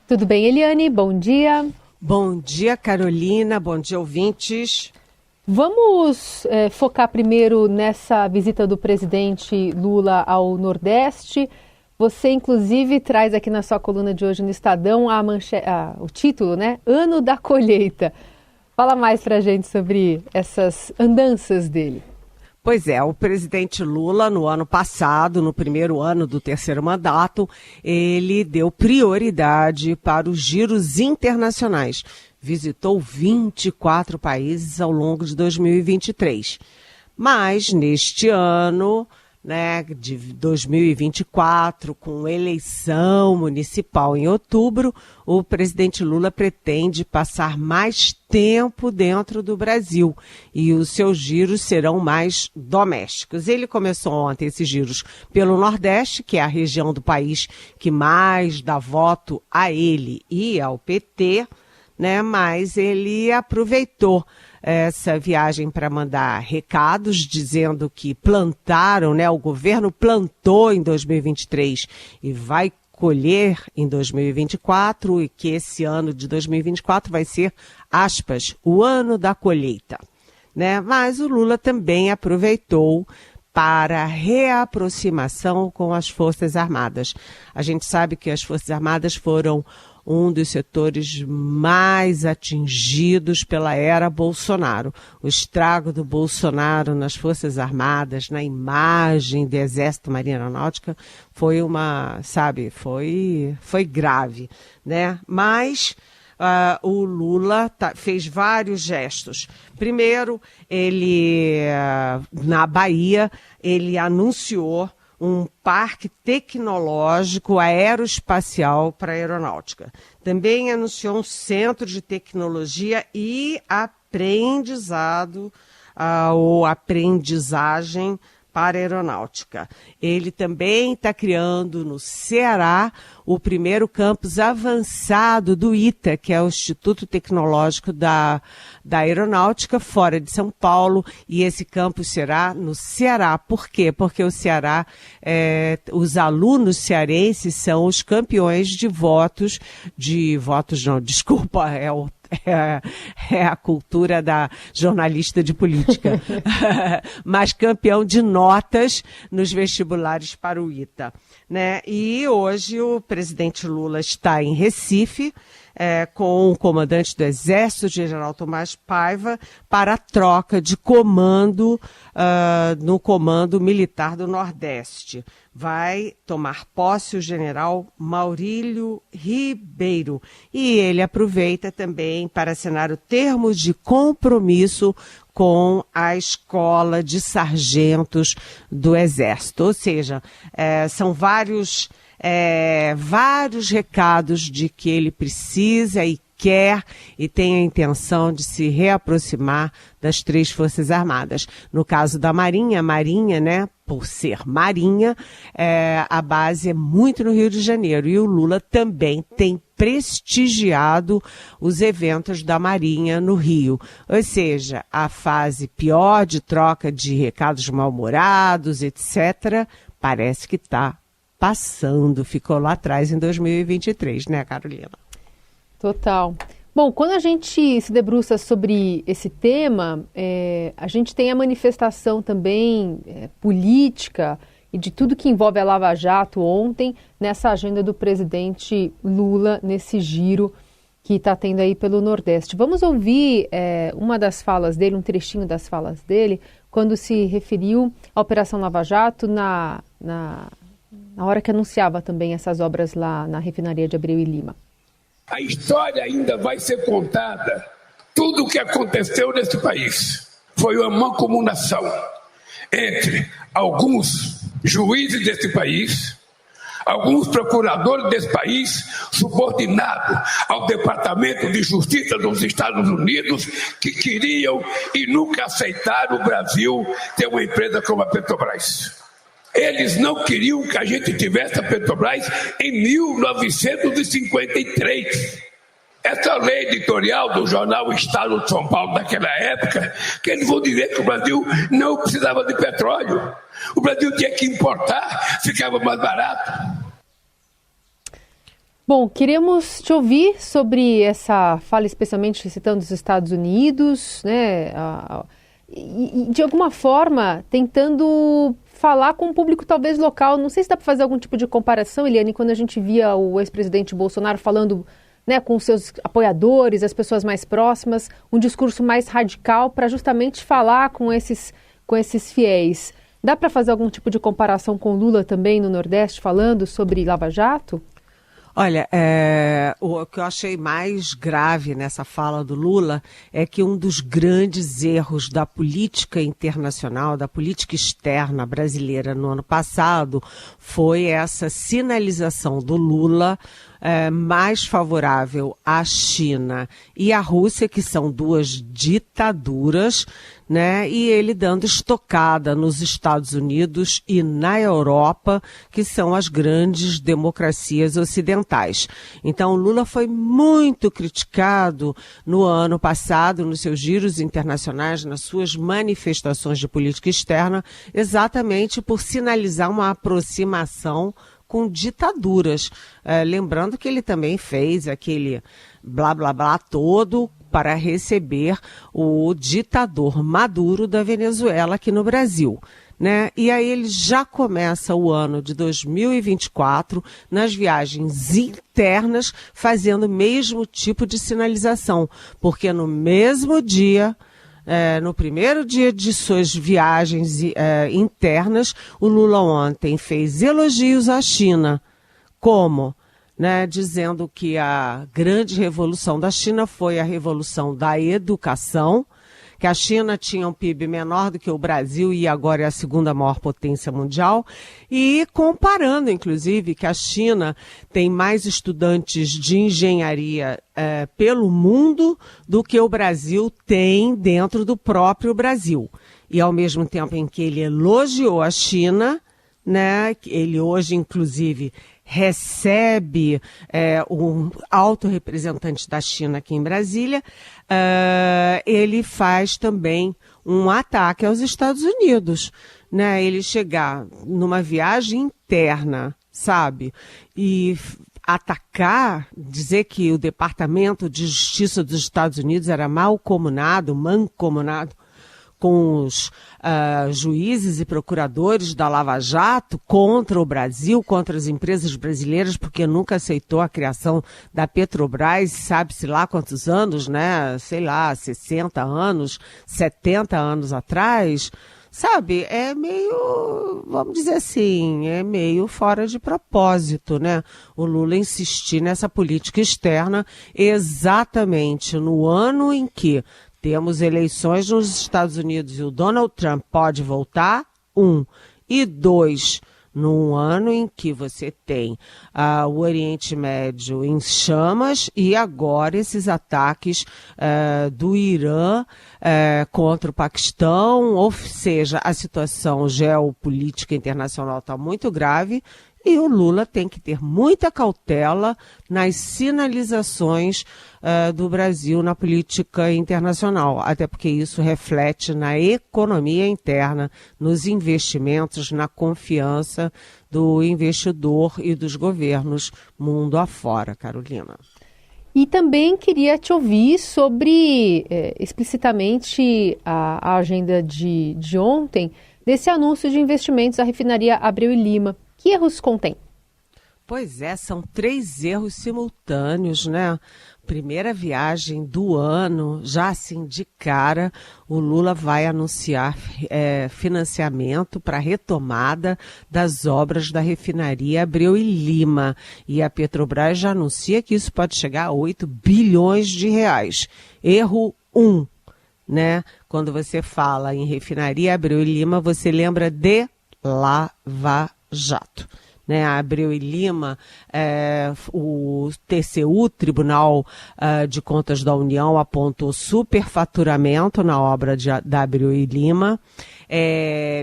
Tudo bem, Eliane? Bom dia. Bom dia, Carolina. Bom dia, ouvintes. Vamos focar primeiro nessa visita do presidente Lula ao Nordeste. Você, inclusive, traz aqui na sua coluna de hoje no Estadão o título, né? Ano da Colheita. Fala mais pra gente sobre essas andanças dele. Pois é, o presidente Lula, no ano passado, no primeiro ano do terceiro mandato, ele deu prioridade para os giros internacionais. Visitou 24 países ao longo de 2023. Mas, neste ano, de 2024, com eleição municipal em outubro, o presidente Lula pretende passar mais tempo dentro do Brasil e os seus giros serão mais domésticos. Ele começou ontem esses giros pelo Nordeste, que é a região do país que mais dá voto a ele e ao PT, mas ele aproveitou essa viagem para mandar recados, dizendo que plantaram, o governo plantou em 2023 e vai colher em 2024 e que esse ano de 2024 vai ser, aspas, o ano da colheita. Mas o Lula também aproveitou para reaproximação com as Forças Armadas. A gente sabe que as Forças Armadas foram um dos setores mais atingidos pela era Bolsonaro. O estrago do Bolsonaro nas Forças Armadas, na imagem do Exército Marinha Aeronáutica, foi foi grave, Mas o Lula fez vários gestos. Primeiro, na Bahia, ele anunciou um parque tecnológico aeroespacial para a aeronáutica. Também anunciou um centro de tecnologia e aprendizado ou aprendizagem para a aeronáutica. Ele também está criando no Ceará o primeiro campus avançado do ITA, que é o Instituto Tecnológico da Aeronáutica, fora de São Paulo, e esse campus será no Ceará. Por quê? Porque o Ceará, os alunos cearenses são os campeões é a cultura da jornalista de política, mas campeão de notas nos vestibulares para o ITA. E hoje o presidente Lula está em Recife, com o comandante do Exército, General Tomás Paiva, para a troca de comando no Comando Militar do Nordeste. Vai tomar posse o general Maurílio Ribeiro. E ele aproveita também para assinar o termo de compromisso com a Escola de Sargentos do Exército. Ou seja, são vários recados de que ele precisa e quer e tem a intenção de se reaproximar das três Forças Armadas. No caso da Marinha, por ser Marinha, a base é muito no Rio de Janeiro e o Lula também tem prestigiado os eventos da Marinha no Rio. Ou seja, a fase pior de troca de recados mal-humorados, etc., parece que está passando, ficou lá atrás em 2023, Carolina? Total. Bom, quando a gente se debruça sobre esse tema, a gente tem a manifestação também política e de tudo que envolve a Lava Jato ontem nessa agenda do presidente Lula, nesse giro que está tendo aí pelo Nordeste. Vamos ouvir uma das falas dele, um trechinho das falas dele, quando se referiu à Operação Lava Jato na hora que anunciava também essas obras lá na refinaria de Abreu e Lima. A história ainda vai ser contada. Tudo o que aconteceu nesse país foi uma mancomunação entre alguns juízes desse país, alguns procuradores desse país, subordinados ao Departamento de Justiça dos Estados Unidos, que queriam e nunca aceitaram o Brasil ter uma empresa como a Petrobras. Eles não queriam que a gente tivesse a Petrobras em 1953. Essa lei editorial do jornal Estado de São Paulo daquela época, que eles vão dizer que o Brasil não precisava de petróleo. O Brasil tinha que importar, ficava mais barato. Bom, queremos te ouvir sobre essa fala, especialmente citando os Estados Unidos, né? E de alguma forma tentando falar com o público talvez local. Não sei se dá para fazer algum tipo de comparação, Eliane, quando a gente via o ex-presidente Bolsonaro falando, né, com os seus apoiadores, as pessoas mais próximas, um discurso mais radical para justamente falar com esses fiéis. Dá para fazer algum tipo de comparação com Lula também no Nordeste, falando sobre Lava Jato? Olha, o que eu achei mais grave nessa fala do Lula é que um dos grandes erros da política internacional, da política externa brasileira no ano passado, foi essa sinalização do Lula mais favorável à China e à Rússia, que são duas ditaduras, né? E ele dando estocada nos Estados Unidos e na Europa, que são as grandes democracias ocidentais. Então, Lula foi muito criticado no ano passado, nos seus giros internacionais, nas suas manifestações de política externa, exatamente por sinalizar uma aproximação com ditaduras. Lembrando que ele também fez aquele blá blá blá todo para receber o ditador Maduro da Venezuela aqui no Brasil, né? E aí ele já começa o ano de 2024 nas viagens internas fazendo o mesmo tipo de sinalização, porque no mesmo dia, no primeiro dia de suas viagens internas, o Lula ontem fez elogios à China, como, né, dizendo que a grande revolução da China foi a revolução da educação, que a China tinha um PIB menor do que o Brasil e agora é a segunda maior potência mundial, e comparando, inclusive, que a China tem mais estudantes de engenharia pelo mundo do que o Brasil tem dentro do próprio Brasil. E ao mesmo tempo em que ele elogiou a China, né, ele hoje, inclusive, recebe um alto representante da China aqui em Brasília, ele faz também um ataque aos Estados Unidos, né? Ele chegar numa viagem interna, sabe, e atacar, dizer que o Departamento de Justiça dos Estados Unidos era mancomunado com os juízes e procuradores da Lava Jato contra o Brasil, contra as empresas brasileiras, porque nunca aceitou a criação da Petrobras, sabe-se lá quantos anos, né? Sei lá, 60 anos, 70 anos atrás. Sabe, é meio, vamos dizer assim, é meio fora de propósito, né? O Lula insistir nessa política externa exatamente no ano em que temos eleições nos Estados Unidos e o Donald Trump pode voltar, 1. E 2, num ano em que você tem o Oriente Médio em chamas e agora esses ataques do Irã contra o Paquistão, ou seja, a situação geopolítica internacional está muito grave. E o Lula tem que ter muita cautela nas sinalizações do Brasil na política internacional, até porque isso reflete na economia interna, nos investimentos, na confiança do investidor e dos governos mundo afora, Carolina. E também queria te ouvir sobre, explicitamente, a agenda de ontem, desse anúncio de investimentos à refinaria Abreu e Lima. Que erros contém? Pois é, são 3 erros simultâneos, né? Primeira viagem do ano, já assim de cara, o Lula vai anunciar financiamento para a retomada das obras da refinaria Abreu e Lima. E a Petrobras já anuncia que isso pode chegar a 8 bilhões de reais. Erro 1, né? Quando você fala em refinaria Abreu e Lima, você lembra de Lava Jato. Né, a Abreu e Lima, o TCU, Tribunal de Contas da União, apontou superfaturamento na obra da Abreu e Lima,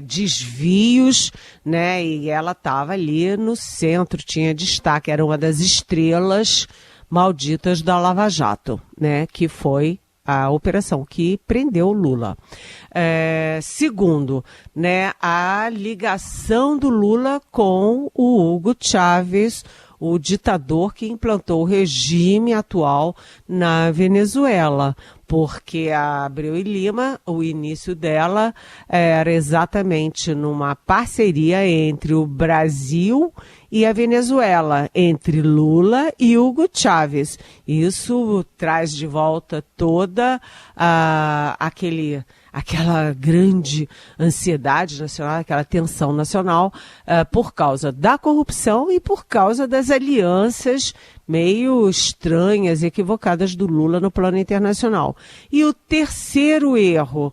desvios, né, e ela estava ali no centro, tinha destaque, era uma das estrelas malditas da Lava Jato, né, que foi a operação que prendeu o Lula. Segundo, né, a ligação do Lula com o Hugo Chávez, o ditador que implantou o regime atual na Venezuela, porque a Abreu e Lima, o início dela era exatamente numa parceria entre o Brasil e a Venezuela, entre Lula e Hugo Chávez. Isso traz de volta toda aquela grande ansiedade nacional, aquela tensão nacional, por causa da corrupção e por causa das alianças meio estranhas e equivocadas do Lula no plano internacional. E o terceiro erro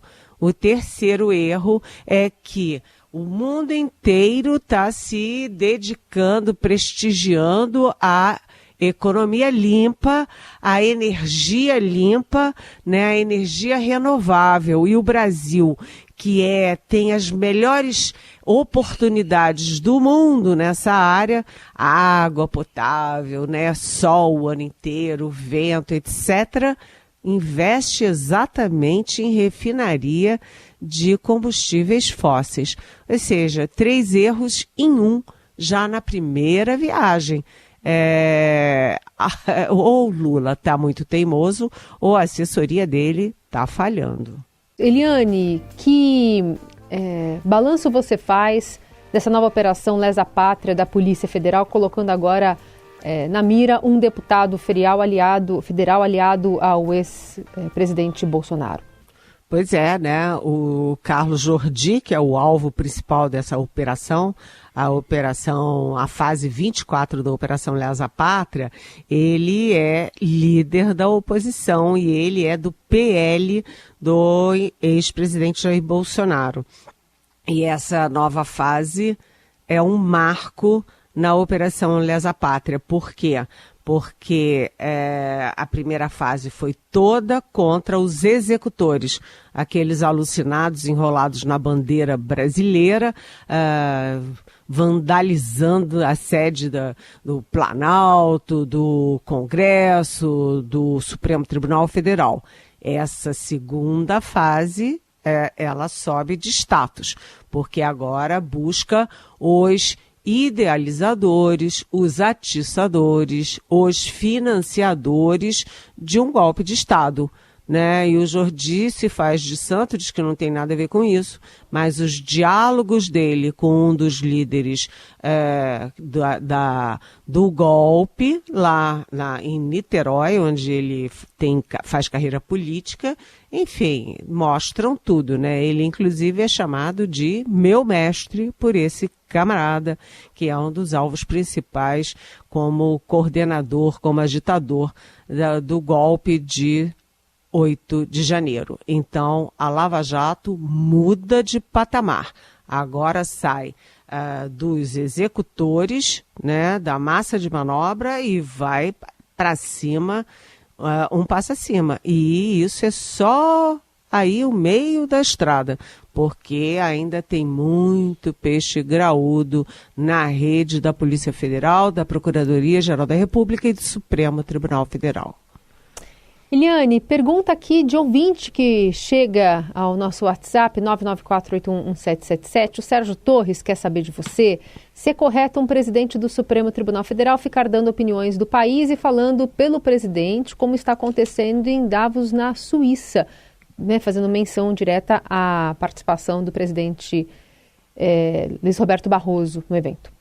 é que o mundo inteiro está se dedicando, prestigiando a economia limpa, a energia limpa, né, a energia renovável. E o Brasil, que tem as melhores oportunidades do mundo nessa área, água potável, né, sol o ano inteiro, vento, etc., investe exatamente em refinaria de combustíveis fósseis. Ou seja, 3 erros em 1 já na primeira viagem. Ou o Lula está muito teimoso, ou a assessoria dele está falhando. Eliane, que balanço você faz dessa nova operação Lesa Pátria da Polícia Federal, colocando agora na mira um deputado federal aliado ao ex-presidente Bolsonaro? Pois é, né? O Carlos Jordi, que é o alvo principal dessa operação, a fase 24 da Operação Lesa Pátria, ele é líder da oposição e ele é do PL do ex-presidente Jair Bolsonaro. E essa nova fase é um marco na Operação Lesa Pátria. Por quê? Porque a primeira fase foi toda contra os executores, aqueles alucinados enrolados na bandeira brasileira, vandalizando a sede do Planalto, do Congresso, do Supremo Tribunal Federal. Essa segunda fase, ela sobe de status, porque agora busca os idealizadores, os atiçadores, os financiadores de um golpe de Estado, né? E o Jordi se faz de santo, diz que não tem nada a ver com isso, mas os diálogos dele com um dos líderes do golpe lá em Niterói, onde ele faz carreira política, enfim, mostram tudo, né? Ele, inclusive, é chamado de meu mestre por esse camarada, que é um dos alvos principais como coordenador, como agitador do golpe de 8 de janeiro. Então, a Lava Jato muda de patamar. Agora sai dos executores, né, da massa de manobra e vai para cima, um passo acima. E isso é só aí o meio da estrada, porque ainda tem muito peixe graúdo na rede da Polícia Federal, da Procuradoria-Geral da República e do Supremo Tribunal Federal. Eliane, pergunta aqui de ouvinte que chega ao nosso WhatsApp, 994811777. O Sérgio Torres quer saber de você se é correto um presidente do Supremo Tribunal Federal ficar dando opiniões do país e falando pelo presidente, como está acontecendo em Davos, na Suíça, né, fazendo menção direta à participação do presidente Luiz Roberto Barroso no evento.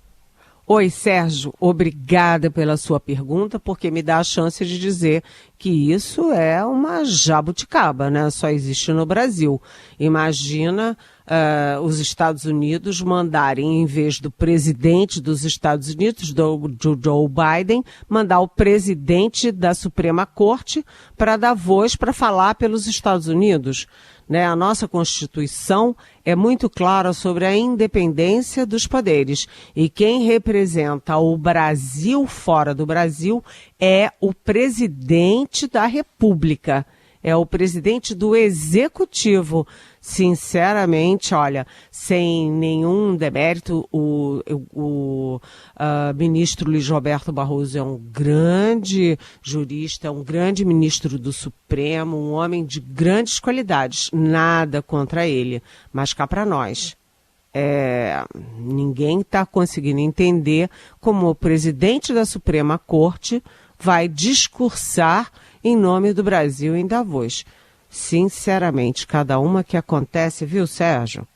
Oi, Sérgio, obrigada pela sua pergunta, porque me dá a chance de dizer que isso é uma jabuticaba, né? Só existe no Brasil. Imagina os Estados Unidos mandarem, em vez do presidente dos Estados Unidos, do Joe Biden, mandar o presidente da Suprema Corte para dar voz para falar pelos Estados Unidos. Né? A nossa Constituição é muito clara sobre a independência dos poderes. E quem representa o Brasil fora do Brasil é o presidente da República. É o presidente do Executivo. Sinceramente, olha, sem nenhum demérito, o ministro Luiz Roberto Barroso é um grande jurista, um grande ministro do Supremo, um homem de grandes qualidades. Nada contra ele, mas cá para nós. ninguém está conseguindo entender como o presidente da Suprema Corte vai discursar em nome do Brasil em Davos. Sinceramente, cada uma que acontece, viu, Sérgio?